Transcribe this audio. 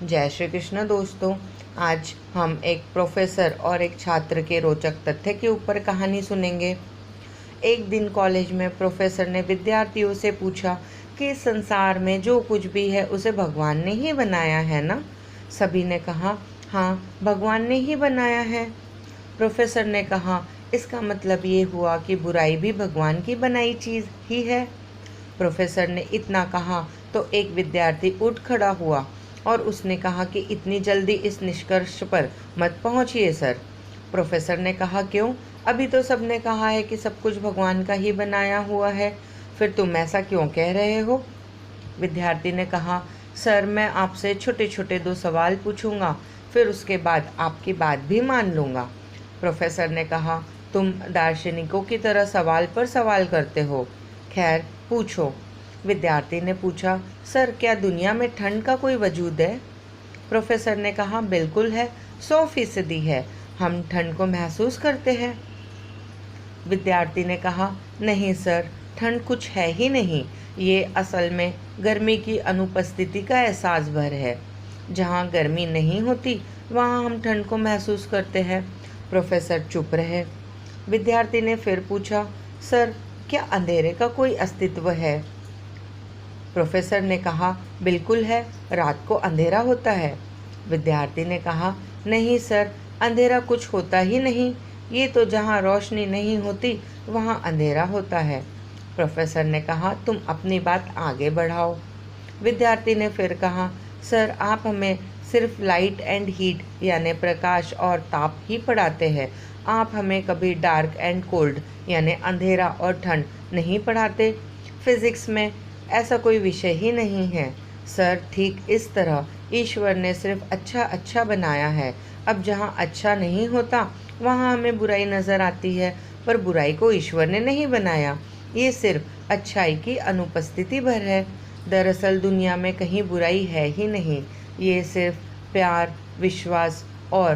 जय श्री कृष्ण दोस्तों। आज हम एक प्रोफेसर और एक छात्र के रोचक तथ्य के ऊपर कहानी सुनेंगे। एक दिन कॉलेज में प्रोफेसर ने विद्यार्थियों से पूछा कि इस संसार में जो कुछ भी है उसे भगवान ने ही बनाया है ना। सभी ने कहा हाँ, भगवान ने ही बनाया है। प्रोफेसर ने कहा इसका मतलब ये हुआ कि बुराई भी भगवान की बनाई चीज़ ही है। प्रोफेसर ने इतना कहा तो एक विद्यार्थी उठ खड़ा हुआ और उसने कहा कि इतनी जल्दी इस निष्कर्ष पर मत पहुंचिए सर। प्रोफेसर ने कहा क्यों? अभी तो सबने कहा है कि सब कुछ भगवान का ही बनाया हुआ है, फिर तुम ऐसा क्यों कह रहे हो? विद्यार्थी ने कहा सर, मैं आपसे छोटे छोटे 2 सवाल पूछूंगा, फिर उसके बाद आपकी बात भी मान लूँगा। प्रोफेसर ने कहा तुम दार्शनिकों की तरह सवाल पर सवाल करते हो। खैर पूछो। विद्यार्थी ने पूछा सर, क्या दुनिया में ठंड का कोई वजूद है? प्रोफेसर ने कहा बिल्कुल है, 100% है, हम ठंड को महसूस करते हैं। विद्यार्थी ने कहा नहीं सर, ठंड कुछ है ही नहीं, ये असल में गर्मी की अनुपस्थिति का एहसास भर है। जहाँ गर्मी नहीं होती वहाँ हम ठंड को महसूस करते हैं। प्रोफेसर चुप रहे। विद्यार्थी ने फिर पूछा सर, क्या अंधेरे का कोई अस्तित्व है? प्रोफेसर ने कहा बिल्कुल है, रात को अंधेरा होता है। विद्यार्थी ने कहा नहीं सर, अंधेरा कुछ होता ही नहीं, ये तो जहाँ रोशनी नहीं होती वहाँ अंधेरा होता है। प्रोफेसर ने कहा तुम अपनी बात आगे बढ़ाओ। विद्यार्थी ने फिर कहा सर, आप हमें सिर्फ लाइट एंड हीट यानी प्रकाश और ताप ही पढ़ाते हैं, आप हमें कभी डार्क एंड कोल्ड यानी अंधेरा और ठंड नहीं पढ़ाते। फिज़िक्स में ऐसा कोई विषय ही नहीं है। सर, ठीक इस तरह ईश्वर ने सिर्फ अच्छा अच्छा बनाया है। अब जहाँ अच्छा नहीं होता वहाँ हमें बुराई नज़र आती है, पर बुराई को ईश्वर ने नहीं बनाया, ये सिर्फ अच्छाई की अनुपस्थिति भर है। दरअसल दुनिया में कहीं बुराई है ही नहीं, ये सिर्फ प्यार, विश्वास और